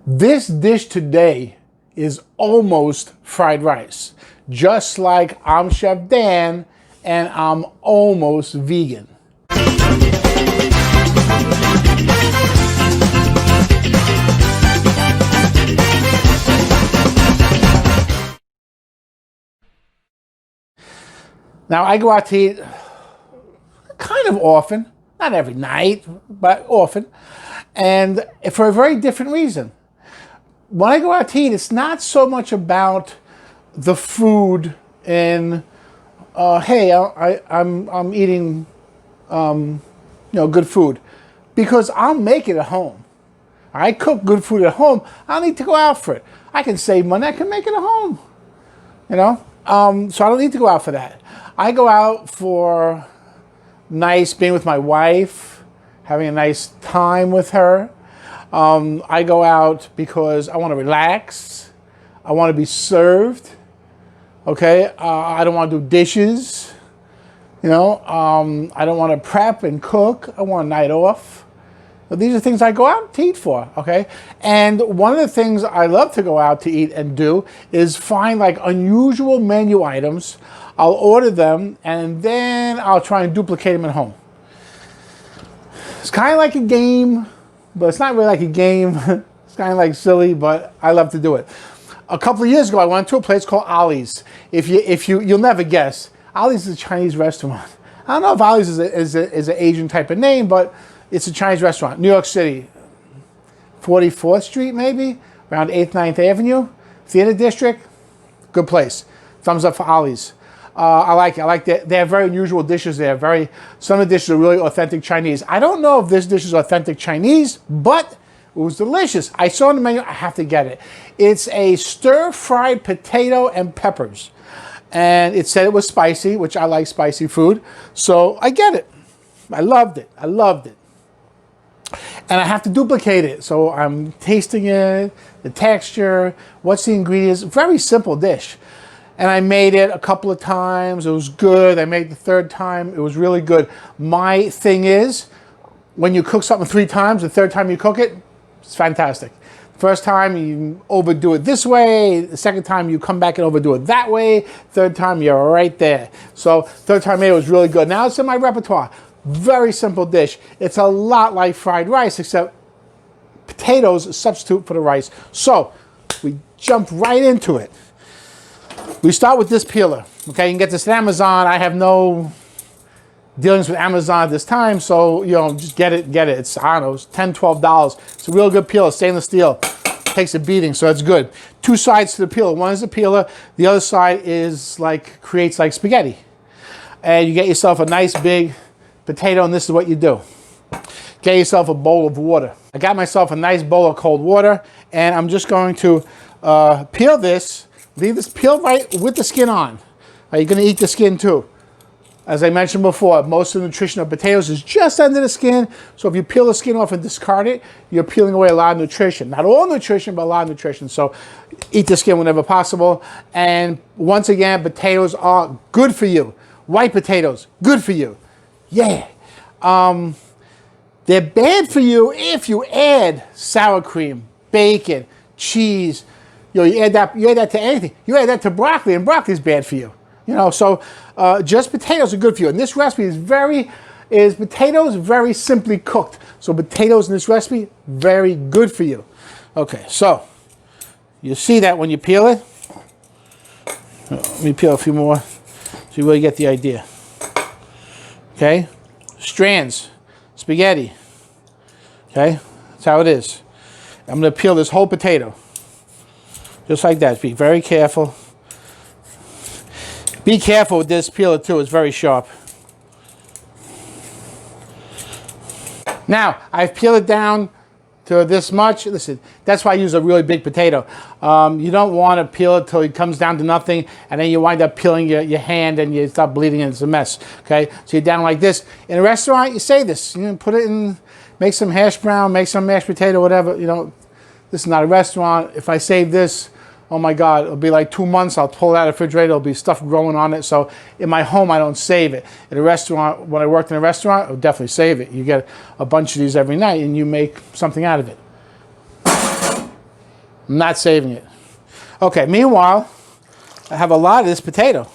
This dish today is almost fried rice. Just like I'm Chef Dan and I'm almost vegan. Now I go out to eat kind of often, not every night, but often, and for a very different reason. When I go out to eat, it's not so much about the food and hey, I'm eating good food, because I'll make it at home. I cook good food at home. I don't need to go out for it. I can save money. I can make it at home. So I don't need to go out for that. I go out for nice being with my wife, having a nice time with her. I go out because I want to relax. I want to be served. Okay, I don't want to do dishes. I don't want to prep and cook. I want a night off. But these are things I go out to eat for. Okay, and one of the things I love to go out to eat and do is find like unusual menu items. I'll order them and then I'll try and duplicate them at home. It's kind of like a game, but it's not really like a game. It's kind of like silly, but I love to do it. A couple of years ago, I went to a place called Ollie's. You'll never guess. Ollie's is a Chinese restaurant. I don't know if Ollie's is an Asian type of name, but it's a Chinese restaurant. New York City, 44th Street maybe, around 8th, 9th Avenue, Theater District. Good place. Thumbs up for Ollie's. I like it. I like that. They have very unusual dishes there. Some of the dishes are really authentic Chinese. I don't know if this dish is authentic Chinese, but it was delicious. I saw on the menu. I have to get it. It's a stir-fried potato and peppers. And it said it was spicy, which I like spicy food. So I get it. I loved it. I loved it. And I have to duplicate it. So I'm tasting it, the texture, what's the ingredients. Very simple dish. And I made it a couple of times. It was good. I made it the third time. It was really good. My thing is, when you cook something 3 times, the third time you cook it, it's fantastic. First time you overdo it this way. The second time you come back and overdo it that way. Third time you're right there. So third time it was really good. Now it's in my repertoire. Very simple dish. It's a lot like fried rice, except potatoes substitute for the rice. So we jump right into it. We start with this peeler. Okay, you can get this at Amazon. I have no dealings with Amazon at this time, so just get it. It's, I don't know, it's $10, $12. It's a real good peeler, stainless steel. Takes a beating, so that's good. 2 sides to the peeler. One is the peeler, the other side is creates like spaghetti. And you get yourself a nice big potato, and this is what you do. Get yourself a bowl of water. I got myself a nice bowl of cold water, and I'm just going to peel this. Leave this peeled right with the skin on. You're going to eat the skin too. As I mentioned before, most of the nutrition of potatoes is just under the skin. So if you peel the skin off and discard it, you're peeling away a lot of nutrition. Not all nutrition, but a lot of nutrition. So eat the skin whenever possible. And once again, potatoes are good for you. White potatoes, good for you. Yeah. They're bad for you if you add sour cream, bacon, cheese. You add that to anything. You add that to broccoli, and broccoli is bad for you. So just potatoes are good for you. And this recipe is potatoes very simply cooked. So potatoes in this recipe, very good for you. Okay, so you see that when you peel it. Let me peel a few more so you really get the idea. Okay, strands, spaghetti. Okay, that's how it is. I'm going to peel this whole potato. Just like that. Be very careful. Be careful with this peeler too. It's very sharp. Now, I've peeled it down to this much. Listen, that's why I use a really big potato. You don't want to peel it till it comes down to nothing, and then you wind up peeling your hand and you start bleeding and it's a mess. Okay? So you're down like this. In a restaurant, you say this. You put it in, make some hash brown, make some mashed potato, whatever. This is not a restaurant. If I save this, oh my God, it'll be like 2 months. I'll pull it out of the refrigerator. There'll be stuff growing on it. So in my home, I don't save it. At a restaurant, when I worked in a restaurant, I would definitely save it. You get a bunch of these every night and you make something out of it. I'm not saving it. Okay, meanwhile, I have a lot of this potato.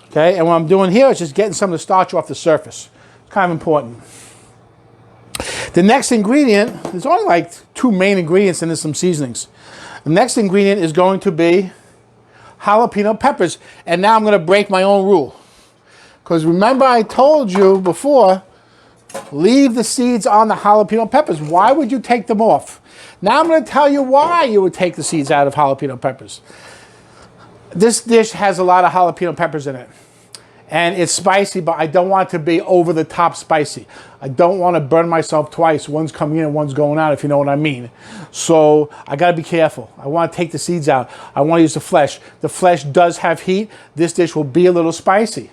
Okay, and what I'm doing here is just getting some of the starch off the surface. It's kind of important. The next ingredient, there's only like 2 main ingredients and there's some seasonings. The next ingredient is going to be jalapeno peppers. And now I'm going to break my own rule. Because remember I told you before, leave the seeds on the jalapeno peppers. Why would you take them off? Now I'm going to tell you why you would take the seeds out of jalapeno peppers. This dish has a lot of jalapeno peppers in it. And it's spicy, but I don't want it to be over the top spicy. I don't want to burn myself twice. One's coming in and one's going out, if you know what I mean. So I got to be careful. I want to take the seeds out. I want to use the flesh. The flesh does have heat. This dish will be a little spicy.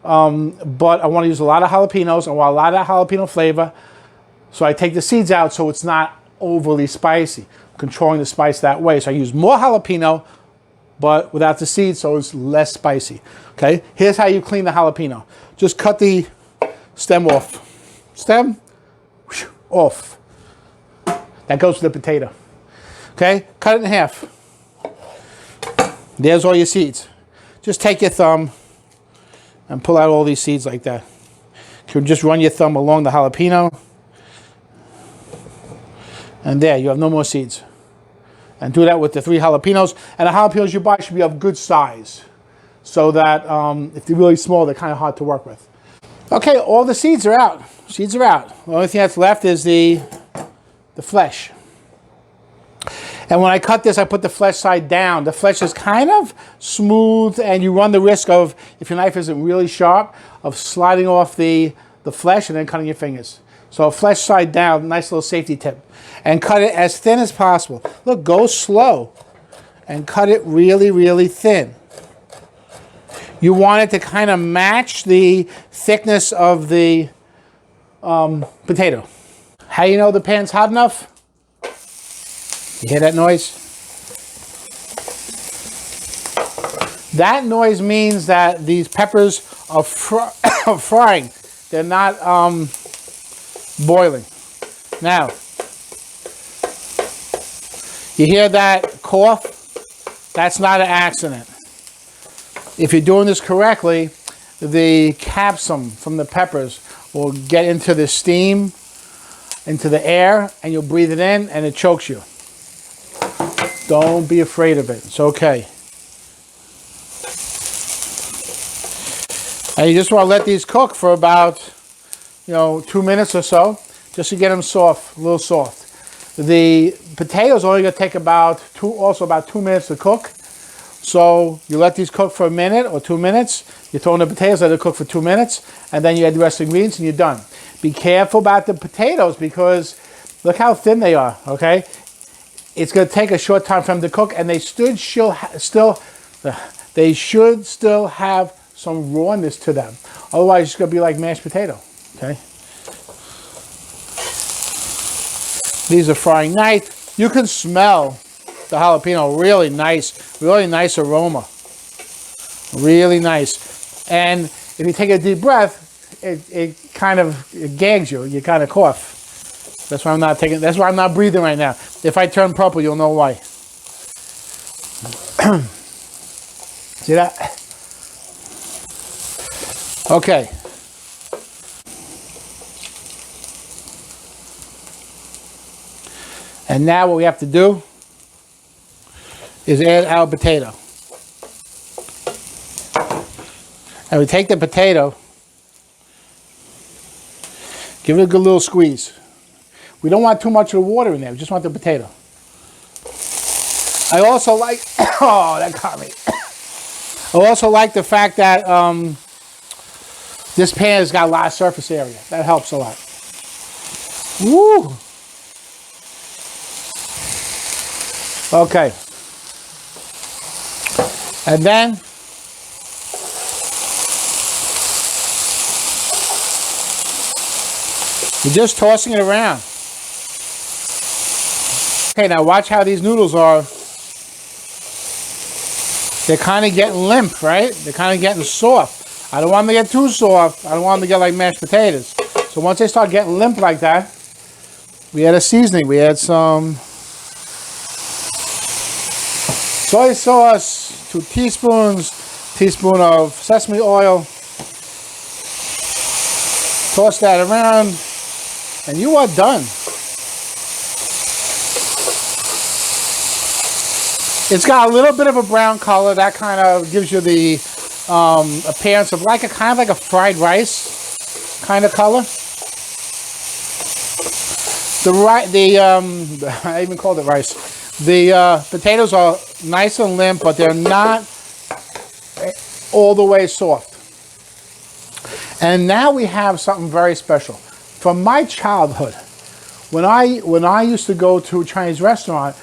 But I want to use a lot of jalapenos. I want a lot of jalapeno flavor. So I take the seeds out so it's not overly spicy. I'm controlling the spice that way. So I use more jalapeno, but without the seeds, so it's less spicy. Okay, here's how you clean the jalapeno. Just cut the stem off. Stem, off. That goes for the potato. Okay, cut it in half. There's all your seeds. Just take your thumb and pull out all these seeds like that. You can just run your thumb along the jalapeno. And there, you have no more seeds. And do that with the 3 jalapenos. And the jalapenos you buy should be of good size. So that if they're really small, they're kind of hard to work with. Okay, all the seeds are out. Seeds are out. The only thing that's left is the flesh. And when I cut this, I put the flesh side down. The flesh is kind of smooth, and you run the risk of, if your knife isn't really sharp, of sliding off the flesh and then cutting your fingers. So flesh side down, nice little safety tip. And cut it as thin as possible. Look, go slow and cut it really, really thin. You want it to kind of match the thickness of the potato. How do you know the pan's hot enough? You hear that noise? That noise means that these peppers are frying. They're not boiling. Now, you hear that cough? That's not an accident. If you're doing this correctly, the capsum from the peppers will get into the steam, into the air, and you'll breathe it in and it chokes you. Don't be afraid of it. It's okay. And you just want to let these cook for about, 2 minutes or so, just to get them soft, a little soft. The potatoes are only going to take about 2 minutes to cook. So you let these cook for a minute or 2 minutes. You throw in the potatoes, let it cook for 2 minutes, and then you add the rest of the ingredients and you're done. Be careful about the potatoes because look how thin they are, okay? It's going to take a short time for them to cook, and they should still have some rawness to them. Otherwise, it's going to be like mashed potato, okay? These are frying nice. You can smell the jalapeno, really nice aroma. Really nice. And if you take a deep breath, it kind of gags you. You kind of cough. That's why I'm not breathing right now. If I turn purple, you'll know why. See that? Okay. And now what we have to do is add our potato. And we take the potato, give it a good little squeeze. We don't want too much of the water in there. We just want the potato. I also like, oh, that caught me. I also like the fact that this pan has got a lot of surface area. That helps a lot. Woo! Okay. And then you're just tossing it around. Okay, now watch how these noodles are. They're kind of getting limp, right? They're kind of getting soft. I don't want them to get too soft. I don't want them to get like mashed potatoes. So once they start getting limp like that, we add a seasoning. We add some Soy sauce, 2 teaspoons, teaspoon of sesame oil. Toss that around, and you are done. It's got a little bit of a brown color. That kind of gives you the appearance of like a kind of like a fried rice kind of color. I even called it rice. The potatoes are nice and limp, but they're not all the way soft. And now we have something very special. From my childhood, when I used to go to a Chinese restaurant,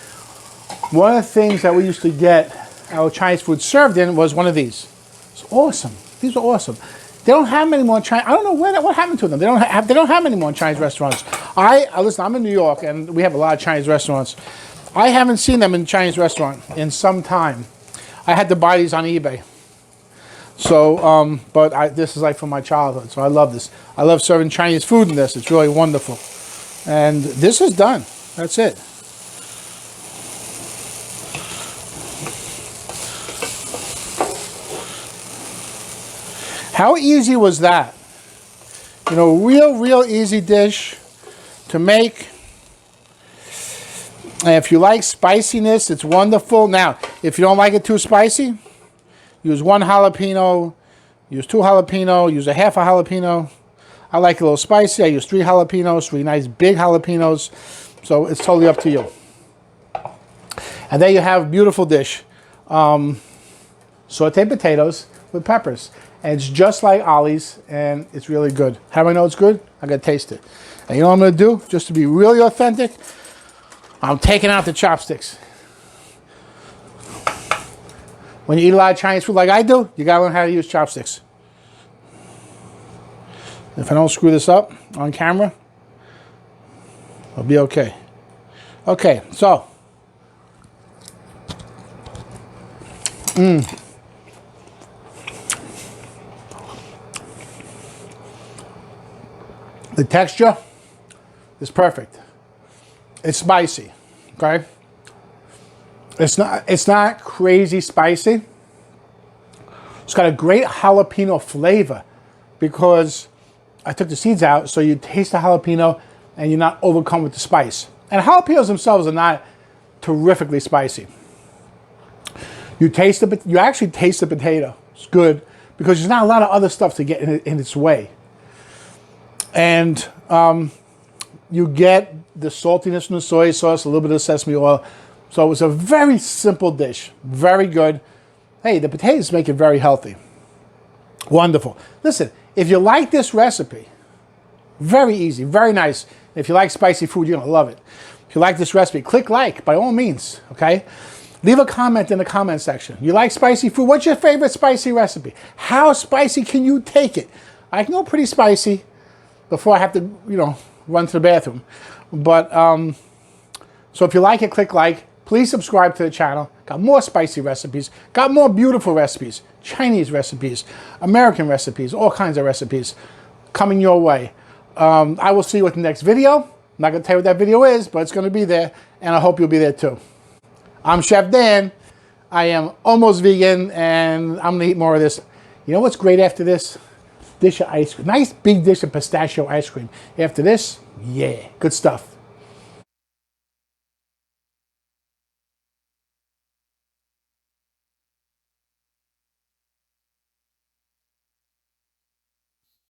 one of the things that we used to get our Chinese food served in was one of these. It's awesome. These are awesome. They don't have many more in China. I don't know what happened to them. They don't have many more in Chinese restaurants. Listen, I'm in New York, and we have a lot of Chinese restaurants. I haven't seen them in a Chinese restaurant in some time. I had to buy these on eBay. So, this is like from my childhood, so I love this. I love serving Chinese food in this. It's really wonderful. And this is done. That's it. How easy was that? You know, real easy dish to make. And if you like spiciness, it's wonderful. Now, if you don't like it too spicy, use 1 jalapeno, use 2 jalapeno, use a half a jalapeno. I like it a little spicy. I use 3 jalapenos, 3 nice big jalapenos. So it's totally up to you. And there you have a beautiful dish. Sauteed potatoes with peppers. And it's just like Ollie's, and it's really good. How do I know it's good? I gotta taste it. And you know what I'm gonna do? Just to be really authentic, I'm taking out the chopsticks. When you eat a lot of Chinese food like I do, you gotta learn how to use chopsticks. If I don't screw this up on camera, I'll be okay. Okay, so. The texture is perfect. It's spicy, okay? It's not crazy spicy. It's got a great jalapeno flavor because I took the seeds out, so you taste the jalapeno and you're not overcome with the spice. And jalapenos themselves are not terrifically spicy. You actually taste the potato. It's good because there's not a lot of other stuff to get in its way. And you get the saltiness from the soy sauce, a little bit of sesame oil. So it was a very simple dish, very good. Hey, the potatoes make it very healthy. Wonderful. Listen, if you like this recipe, very easy, very nice. If you like spicy food, you're gonna love it. If you like this recipe, click like by all means, okay? Leave a comment in the comment section. You like spicy food? What's your favorite spicy recipe? How spicy can you take it? I can go pretty spicy before I have to, run to the bathroom. But, so if you like it, click like. Please subscribe to the channel. Got more spicy recipes. Got more beautiful recipes. Chinese recipes. American recipes. All kinds of recipes coming your way. I will see you at the next video. I'm not going to tell you what that video is, but it's going to be there. And I hope you'll be there too. I'm Chef Dan. I am almost vegan, and I'm going to eat more of this. You know what's great after this? Dish of ice cream. Nice big dish of pistachio ice cream. After this, yeah, good stuff.